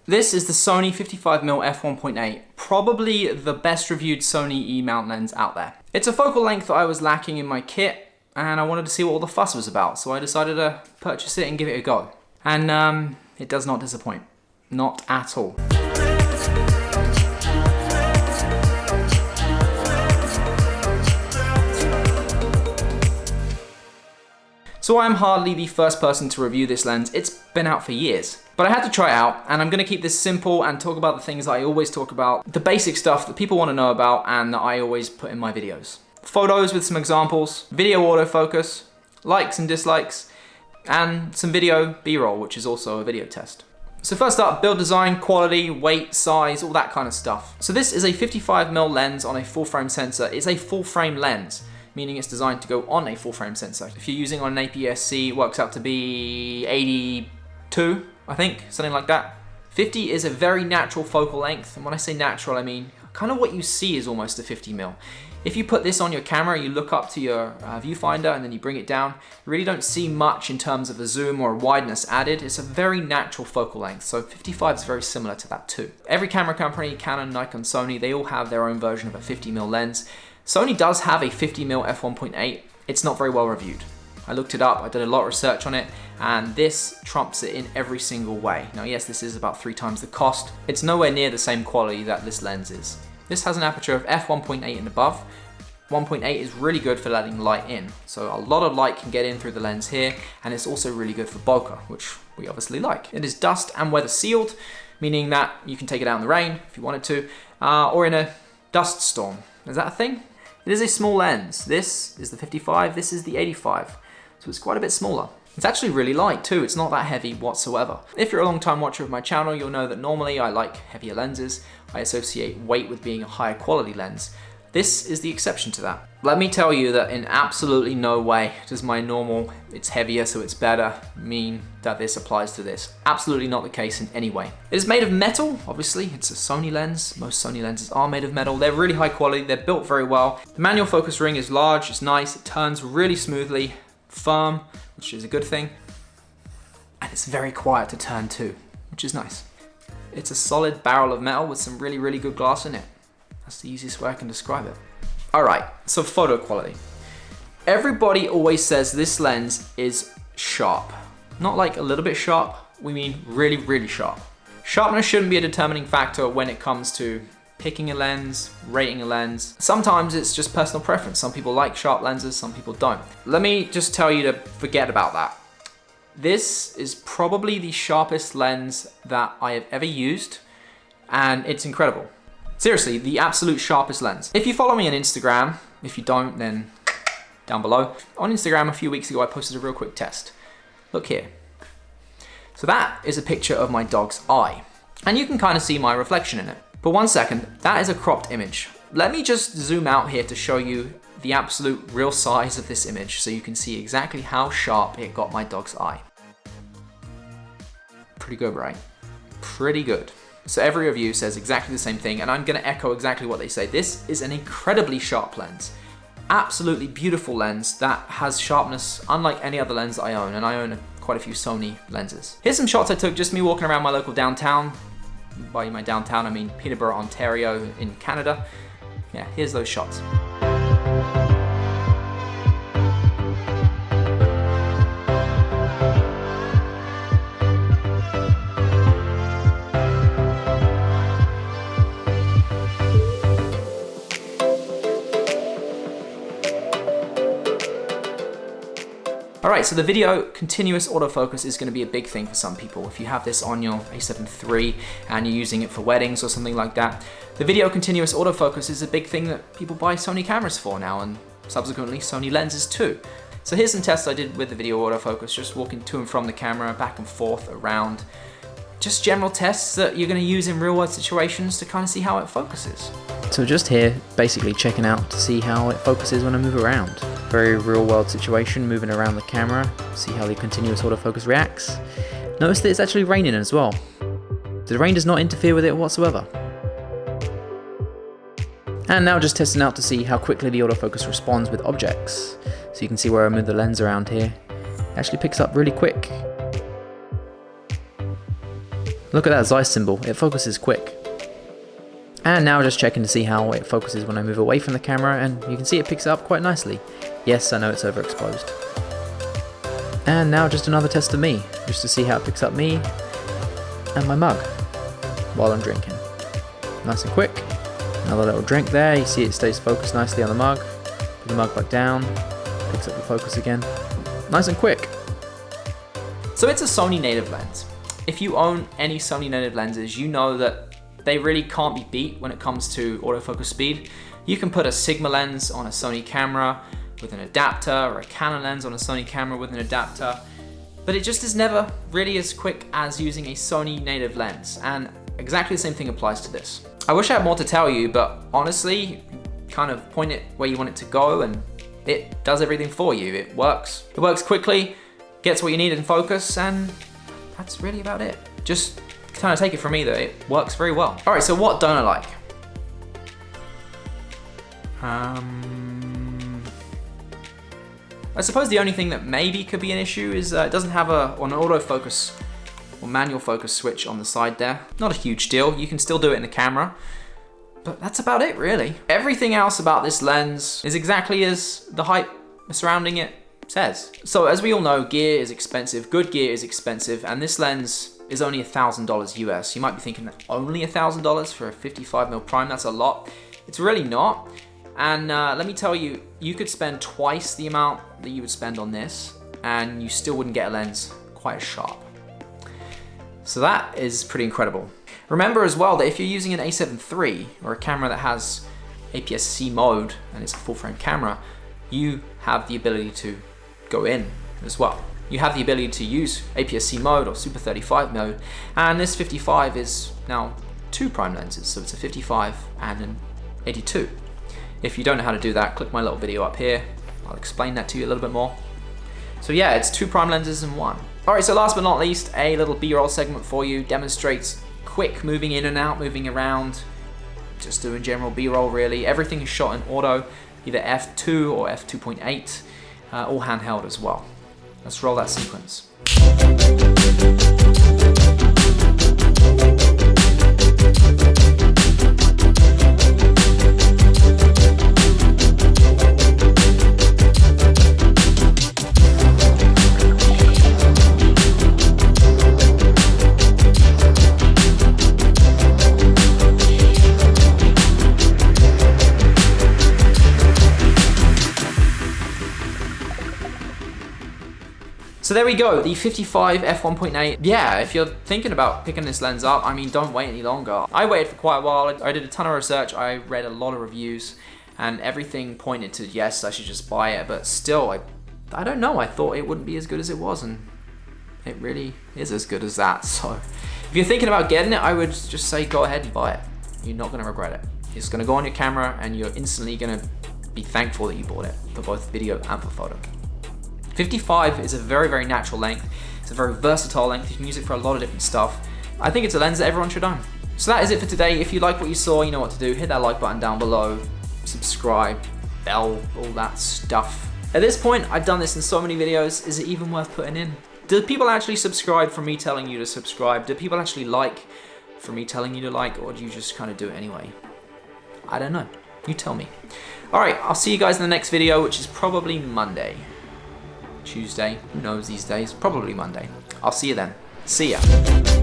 This is the Sony 55mm F1.8, probably the best reviewed Sony E-mount lens out there. It's a focal length that I was lacking in my kit, and I wanted to see what all the fuss was about, so I decided to purchase it and give it a go. And it does not disappoint. Not at all. So I'm hardly the first person to review this lens. It's been out for years. But I had to try it out, and I'm gonna keep this simple and talk about the things that I always talk about, the basic stuff that people wanna know about and that I always put in my videos. Photos with some examples, video autofocus, likes and dislikes, and some video B-roll, which is also a video test. So first up, build design, quality, weight, size, all that kind of stuff. So this is a 55mm lens on a full frame sensor. It's a full frame lens, meaning it's designed to go on a full frame sensor. If you're using on an APSC, it works out to be 82, I think, something like that. 50 is a very natural focal length, and when I say natural, I mean kind of what you see is almost a 50mm. If you put this on your camera, you look up to your viewfinder and then you bring it down, you really don't see much in terms of a zoom or a wideness added. It's a very natural focal length, so 55 is very similar to that too. Every camera company, Canon, Nikon, Sony, they all have their own version of a 50mm lens. Sony does have a 50mm f1.8. It's not very well reviewed. I looked it up, I did a lot of research on it, and this trumps it in every single way. Now yes, this is about 3 times the cost. It's nowhere near the same quality that this lens is. This has an aperture of f1.8 and above. 1.8 is really good for letting light in. So a lot of light can get in through the lens here, and it's also really good for bokeh, which we obviously like. It is dust and weather sealed, meaning that you can take it out in the rain if you wanted to, or in a dust storm. Is that a thing? It is a small lens. This is the 55, this is the 85. So it's quite a bit smaller. It's actually really light too, it's not that heavy whatsoever. If you're a long time watcher of my channel, you'll know that normally I like heavier lenses. I associate weight with being a higher quality lens. This is the exception to that. Let me tell you that in absolutely no way does my normal, it's heavier so it's better, mean that this applies to this. Absolutely not the case in any way. It is made of metal, obviously, it's a Sony lens. Most Sony lenses are made of metal. They're really high quality, they're built very well. The manual focus ring is large, it's nice, it turns really smoothly, firm, which is a good thing. And it's very quiet to turn too, which is nice. It's a solid barrel of metal with some really, really good glass in it. That's the easiest way I can describe it. All right, so photo quality. Everybody always says this lens is sharp. Not like a little bit sharp, we mean really, really sharp. Sharpness shouldn't be a determining factor when it comes to picking a lens, rating a lens. Sometimes it's just personal preference. Some people like sharp lenses, some people don't. Let me just tell you to forget about that. This is probably the sharpest lens that I have ever used, and it's incredible. Seriously, the absolute sharpest lens. If you follow me on Instagram, if you don't, then down below. On Instagram a few weeks ago, I posted a real quick test. Look here. So that is a picture of my dog's eye, and you can kind of see my reflection in it. But 1 second, that is a cropped image. Let me just zoom out here to show you the absolute real size of this image so you can see exactly how sharp it got my dog's eye. Pretty good, right? Pretty good. So every review says exactly the same thing, and I'm gonna echo exactly what they say. This is an incredibly sharp lens. Absolutely beautiful lens that has sharpness unlike any other lens that I own, and I own quite a few Sony lenses. Here's some shots I took just me walking around my local downtown. By my downtown, I mean Peterborough, Ontario in Canada. Yeah, here's those shots. Alright, so the video continuous autofocus is going to be a big thing for some people. If you have this on your A7 III and you're using it for weddings or something like that, the video continuous autofocus is a big thing that people buy Sony cameras for now, and subsequently Sony lenses too. So here's some tests I did with the video autofocus, just walking to and from the camera, back and forth, around. Just general tests that you're going to use in real world situations to kind of see how it focuses. So just here, basically checking out to see how it focuses when I move around. Very real world situation, moving around the camera, see how the continuous autofocus reacts. Notice that it's actually raining as well. The rain does not interfere with it whatsoever. And now just testing out to see how quickly the autofocus responds with objects. So you can see where I move the lens around here. It actually picks up really quick. Look at that Zeiss symbol, it focuses quick. And now just checking to see how it focuses when I move away from the camera, and you can see it picks it up quite nicely. Yes, I know it's overexposed. And now just another test of me, just to see how it picks up me and my mug while I'm drinking. Nice and quick. Another little drink there, you see it stays focused nicely on the mug. Put the mug back down, picks up the focus again. Nice and quick. So it's a Sony native lens. If you own any Sony native lenses, you know that they really can't be beat when it comes to autofocus speed. You can put a Sigma lens on a Sony camera with an adapter, or a Canon lens on a Sony camera with an adapter, but it just is never really as quick as using a Sony native lens, and exactly the same thing applies to this. I wish I had more to tell you, but honestly, kind of point it where you want it to go and it does everything for you. It works quickly, gets what you need in focus, and that's really about it. Just kind of take it from me that it works very well. All right, so what don't I like? I suppose the only thing that maybe could be an issue is it doesn't have an autofocus or manual focus switch on the side there. Not a huge deal, you can still do it in the camera, but that's about it really. Everything else about this lens is exactly as the hype surrounding it says. So as we all know, gear is expensive, good gear is expensive, and this lens is only $1,000 US. You might be thinking only $1,000 for a 55mm prime, that's a lot. It's really not. And let me tell you, you could spend twice the amount that you would spend on this and you still wouldn't get a lens quite as sharp. So that is pretty incredible. Remember as well that if you're using an A7 III or a camera that has APS-C mode and it's a full frame camera, you have the ability to go in as well. You have the ability to use APS-C mode or Super 35 mode, and this 55 is now 2 prime lenses, so it's a 55 and an 82. If you don't know how to do that, click my little video up here. I'll explain that to you a little bit more. So yeah, it's 2 prime lenses in 1. All right, so last but not least, a little B-roll segment for you. Demonstrates quick moving in and out, moving around, just doing general B-roll really. Everything is shot in auto, either f2 or f2.8, all handheld as well. Let's roll that sequence. So there we go, the 55 f1.8. Yeah, if you're thinking about picking this lens up, I mean, don't wait any longer. I waited for quite a while. I did a ton of research. I read a lot of reviews and everything pointed to, yes, I should just buy it. But still, I don't know. I thought it wouldn't be as good as it was, and it really is as good as that. So if you're thinking about getting it, I would just say go ahead and buy it. You're not gonna regret it. It's gonna go on your camera and you're instantly gonna be thankful that you bought it for both video and for photo. 55 is a very, very natural length. It's a very versatile length. You can use it for a lot of different stuff. I think it's a lens that everyone should own. So that is it for today. If you like what you saw, you know what to do. Hit that like button down below, subscribe, bell, all that stuff. At this point, I've done this in so many videos. Is it even worth putting in? Do people actually subscribe from me telling you to subscribe? Do people actually like from me telling you to like, or do you just kind of do it anyway? I don't know. You tell me. All right, I'll see you guys in the next video, which is probably Monday. Tuesday, who knows these days, probably Monday. I'll see you then. See ya.